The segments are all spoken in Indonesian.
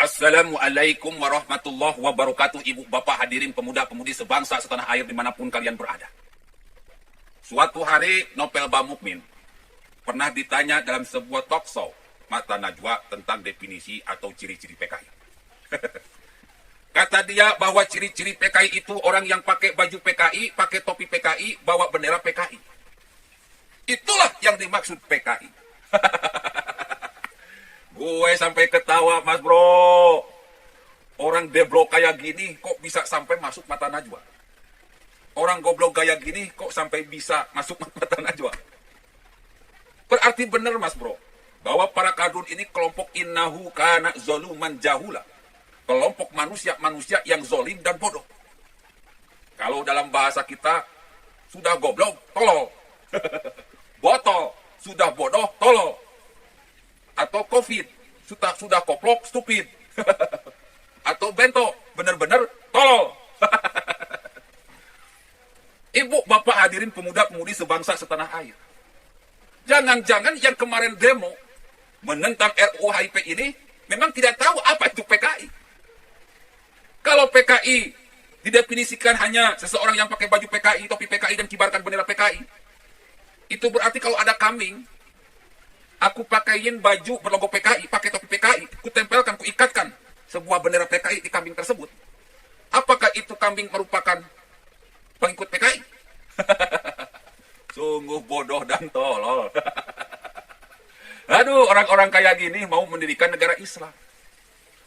Assalamualaikum warahmatullahi wabarakatuh. Ibu bapak hadirin pemuda-pemudi sebangsa setanah air dimanapun kalian berada. Suatu hari Nopel Bamukmin pernah ditanya dalam sebuah talk show Mata Najwa tentang definisi atau ciri-ciri PKI. Kata dia bahwa ciri-ciri PKI itu orang yang pakai baju PKI, pakai topi PKI, bawa bendera PKI. Itulah yang dimaksud PKI. Gue sampai ketawa, Mas Bro. Orang deblok kayak gini kok bisa sampai masuk Mata Najwa? Orang goblok kayak gini kok sampai bisa masuk Mata Najwa? Berarti benar, Mas Bro, bahwa para kadun ini kelompok innahu kana zoluman jahula. Kelompok manusia-manusia yang zolim dan bodoh. Kalau dalam bahasa kita, sudah goblok, tolol. Botol, sudah bodoh, tolol. Atau COVID, sudah koplok, stupid. Atau bento, benar-benar tolol. Ibu, bapak hadirin pemuda-pemudi sebangsa setanah air. Jangan-jangan yang kemarin demo menentang RUU HIP ini memang tidak tahu apa itu PKI. Kalau PKI didefinisikan hanya seseorang yang pakai baju PKI, topi PKI, dan kibarkan bendera PKI, itu berarti kalau ada kambing, aku pakaiin baju berlogo PKI, pakai topi PKI, ku tempelkan, ku ikatkan sebuah bendera PKI di kambing tersebut. Apakah itu kambing merupakan pengikut PKI? Sungguh bodoh dan tolol. Aduh, orang-orang kayak gini mau mendirikan negara Islam.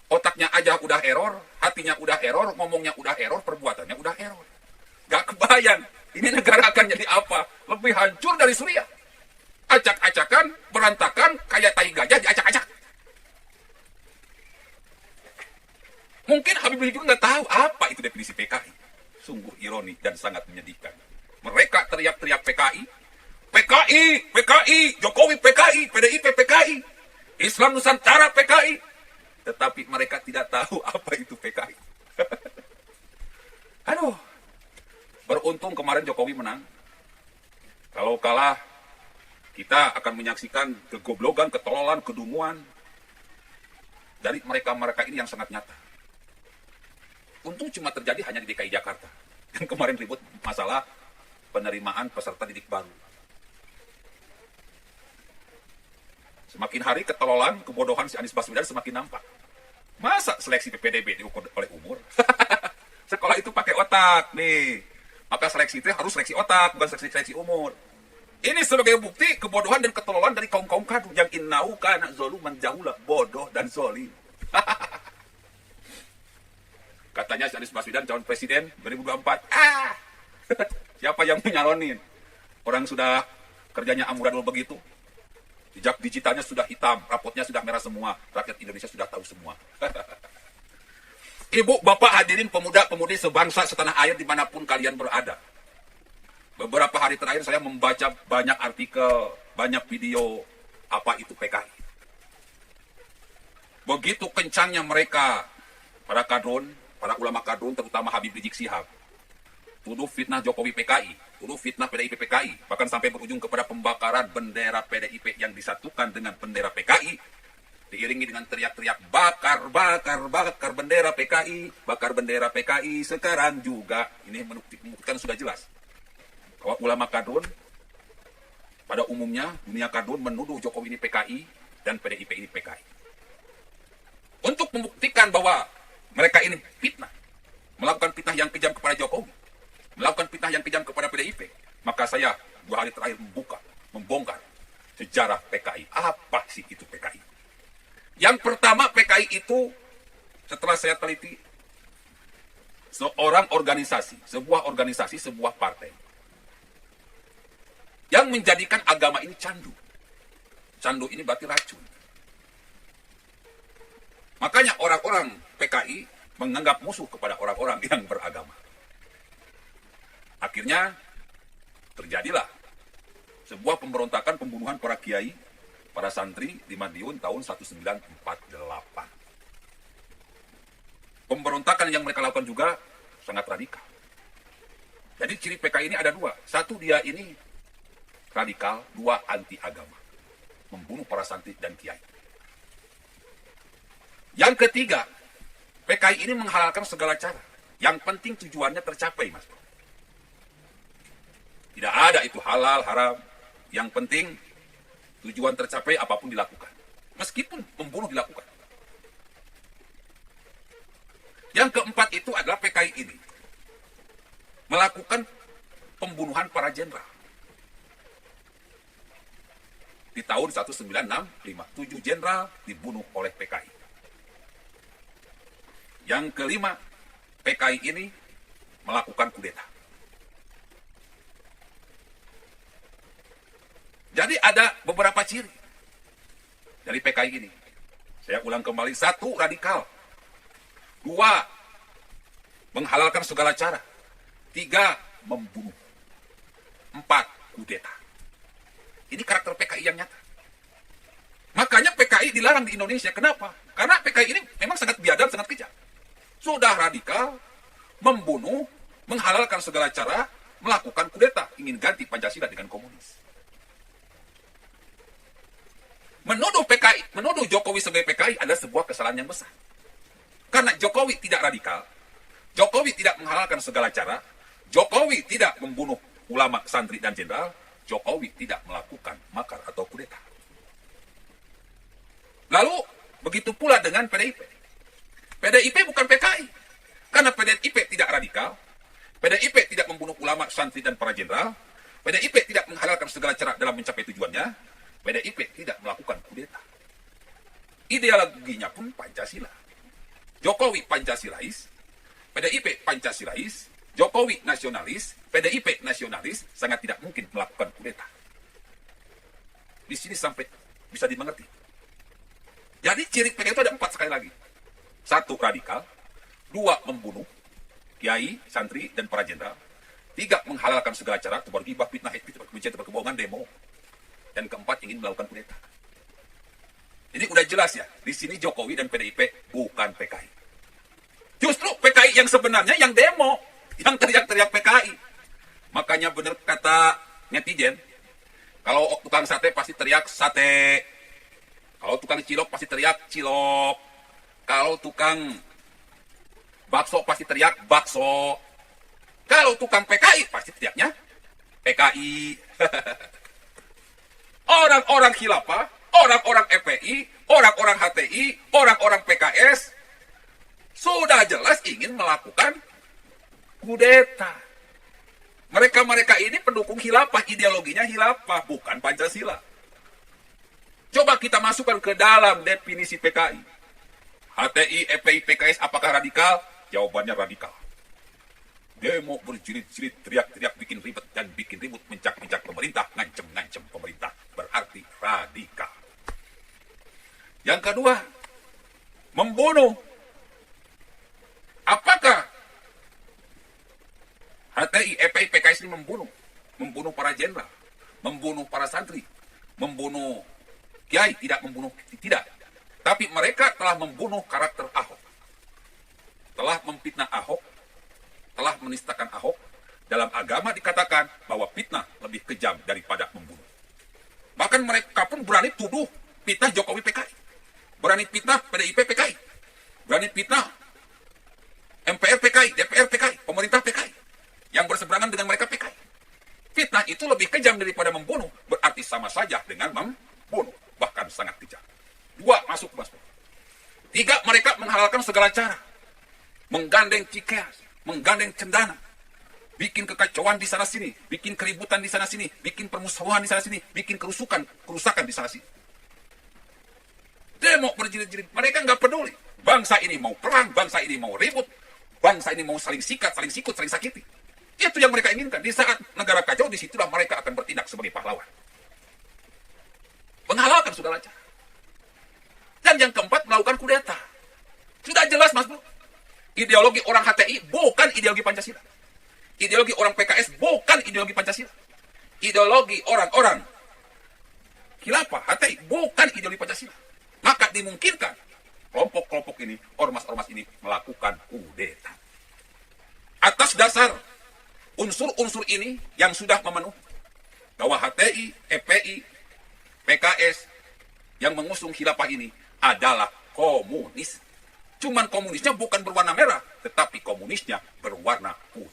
Otaknya aja udah error, hatinya udah error, ngomongnya udah error, perbuatannya udah error. Gak kebayang, ini negara akan jadi apa? Lebih hancur dari Suriah. Acak-acakan, berantakan, kayak tai gajah diacak-acak. Mungkin Habib Rizik juga nggak tahu apa itu definisi PKI. Sungguh ironi dan sangat menyedihkan. Mereka teriak-teriak PKI, PKI, PKI, Jokowi PKI, PDIP PKI, Islam Nusantara PKI. Tetapi mereka tidak tahu apa itu PKI. Aduh, beruntung kemarin Jokowi menang. Kalau kalah, kita akan menyaksikan kegoblokan, ketololan, kedunguan dari mereka-mereka ini yang sangat nyata. Untung cuma terjadi hanya di DKI Jakarta. Dan kemarin ribut masalah penerimaan peserta didik baru. Semakin hari ketololan, kebodohan si Anies Baswedan semakin nampak. Masa seleksi PPDB diukur oleh umur? Sekolah itu pakai otak nih. Maka seleksi itu harus seleksi otak, bukan seleksi umur. Ini sebagai bukti kebodohan dan ketololan dari kaum-kaum kadun yang innau kana zoluman jahula, bodoh dan zolim. Katanya si Anies Baswedan calon presiden 2024. Siapa yang menyalonin? Orang sudah kerjanya amburadul begitu. Jejak digitalnya sudah hitam, rapotnya sudah merah semua. Rakyat Indonesia sudah tahu semua. Ibu, bapak hadirin pemuda-pemudi sebangsa setanah air dimanapun kalian berada. Beberapa hari terakhir saya membaca banyak artikel, banyak video apa itu PKI. Begitu kencangnya mereka, para kadrun, para ulama kadrun, terutama Habib Rizik Syihab, tuduh fitnah Jokowi PKI, tuduh fitnah PDIP PKI, bahkan sampai berujung kepada pembakaran bendera PDIP yang disatukan dengan bendera PKI, diiringi dengan teriak-teriak bakar, bakar, bakar bendera PKI, bakar bendera PKI. Sekarang juga ini membuktikan sudah jelas bahwa ulama kadrun pada umumnya, dunia kadrun menuduh Jokowi ini PKI dan PDIP ini PKI. Untuk membuktikan bahwa mereka ini fitnah, melakukan fitnah yang kejam kepada Jokowi, melakukan fitnah yang kejam kepada PDIP, maka saya 2 hari terakhir membongkar sejarah PKI. Apa sih itu PKI? Yang pertama, PKI itu setelah saya teliti, sebuah organisasi, sebuah partai yang menjadikan agama ini candu. Candu ini berarti racun. Makanya orang-orang PKI menganggap musuh kepada orang-orang yang beragama. Akhirnya terjadilah sebuah pemberontakan, pembunuhan para kiai, para santri di Madiun tahun 1948. Pemberontakan yang mereka lakukan juga sangat radikal. Jadi ciri PKI ini ada 2. 1, dia ini radikal. 2, anti agama. Membunuh para santri dan kiai. Yang ketiga, PKI ini menghalalkan segala cara. Yang penting tujuannya tercapai, Mas. Tidak ada itu halal, haram. Yang penting tujuan tercapai, apapun dilakukan. Meskipun membunuh dilakukan. Yang keempat itu adalah PKI ini melakukan pembunuhan para jenderal. Di tahun 1965, 7 jenderal dibunuh oleh PKI. Yang kelima, PKI ini melakukan kudeta. Jadi ada beberapa ciri dari PKI ini. Saya ulang kembali, 1, radikal. 2, menghalalkan segala cara. 3, membunuh. 4, kudeta. Ini karakter PKI yang nyata. Makanya PKI dilarang di Indonesia. Kenapa? Karena PKI ini memang sangat biadab, sangat kejam. Sudah radikal, membunuh, menghalalkan segala cara, melakukan kudeta, ingin ganti Pancasila dengan komunis. Menuduh PKI, menuduh Jokowi sebagai PKI adalah sebuah kesalahan yang besar. Karena Jokowi tidak radikal, Jokowi tidak menghalalkan segala cara, Jokowi tidak membunuh ulama, santri, dan jenderal, Jokowi tidak melakukan makar atau kudeta. Lalu, begitu pula dengan PDIP. PDIP bukan PKI. Karena PDIP tidak radikal, PDIP tidak membunuh ulama, santri, dan para jenderal, PDIP tidak menghalalkan segala cara dalam mencapai tujuannya, PDIP tidak melakukan kudeta. Ideologinya pun Pancasila. Jokowi Pancasilais, PDIP Pancasilais, Jokowi nasionalis, PDIP nasionalis, sangat tidak mungkin melakukan kudeta. Di sini sampai bisa dimengerti. Jadi ciri PKI itu ada 4 sekali lagi. 1, radikal. 2, membunuh kiai, santri, dan para jenderal. 3, menghalalkan segala cara, tebar gibah, fitnah, kebencian, kebohongan, demo. Dan keempat, ingin melakukan kudeta. Ini udah jelas ya, di sini Jokowi dan PDIP bukan PKI. Justru PKI yang sebenarnya yang demo, yang teriak-teriak PKI. Makanya benar kata netizen, kalau tukang sate pasti teriak sate. Kalau tukang cilok pasti teriak cilok. Kalau tukang bakso pasti teriak bakso. Kalau tukang PKI pasti teriaknya PKI. Orang-orang khilafah, orang-orang FPI, orang-orang HTI, orang-orang PKS sudah jelas ingin melakukan kudeta. Mereka-mereka ini pendukung khilafah, ideologinya khilafah, bukan Pancasila. Coba kita masukkan ke dalam definisi PKI. HTI, FPI, PKS, apakah radikal? Jawabannya radikal. Demo berjilid-jilid, teriak-teriak, bikin ribet dan bikin ribut, mencak-mencak pemerintah, ngancem-ngancem pemerintah. Berarti radikal. Yang kedua, membunuh. Apakah HTI, FPI, PKS ini membunuh? Membunuh para jenderal, membunuh para santri, membunuh kiai, tidak membunuh, tidak. Tapi mereka telah membunuh karakter Ahok. Telah memfitnah Ahok, telah menistakan Ahok. Dalam agama dikatakan bahwa fitnah lebih kejam daripada membunuh. Bahkan mereka pun berani tuduh fitnah Jokowi PKI. Berani fitnah PDIP PKI. Berani fitnah MPR PKI, DPR PKI, pemerintah PKI. Yang berseberangan dengan mereka PKI. Fitnah itu lebih kejam daripada membunuh. Berarti sama saja dengan membunuh. Bahkan sangat kejam. 2, masuk Mas. 3, mereka menghalalkan segala cara. Menggandeng cikeas, menggandeng cendana, bikin kekacauan di sana sini, bikin keributan di sana sini, bikin permusuhan di sana sini, bikin kerusakan di sana sini. Demo berjilid-jilid, mereka nggak peduli. Bangsa ini mau perang, bangsa ini mau ribut, bangsa ini mau saling sikat, saling sikut, saling sakiti. Itu yang mereka inginkan. Di saat negara kacau, disitulah mereka akan bertindak sebagai pahlawan. Menghalalkan segala cara. Dan yang keempat, melakukan kudeta. Sudah jelas, Mas Bro. Ideologi orang HTI bukan ideologi Pancasila. Ideologi orang PKS bukan ideologi Pancasila. Ideologi orang-orang khilafah HTI bukan ideologi Pancasila. Maka dimungkinkan kelompok-kelompok ini, ormas-ormas ini melakukan kudeta. Atas dasar unsur-unsur ini yang sudah memenuhi bahwa HTI, FPI, PKS yang mengusung khilafah ini adalah komunis. Cuman komunisnya bukan berwarna merah, tetapi komunisnya berwarna putih.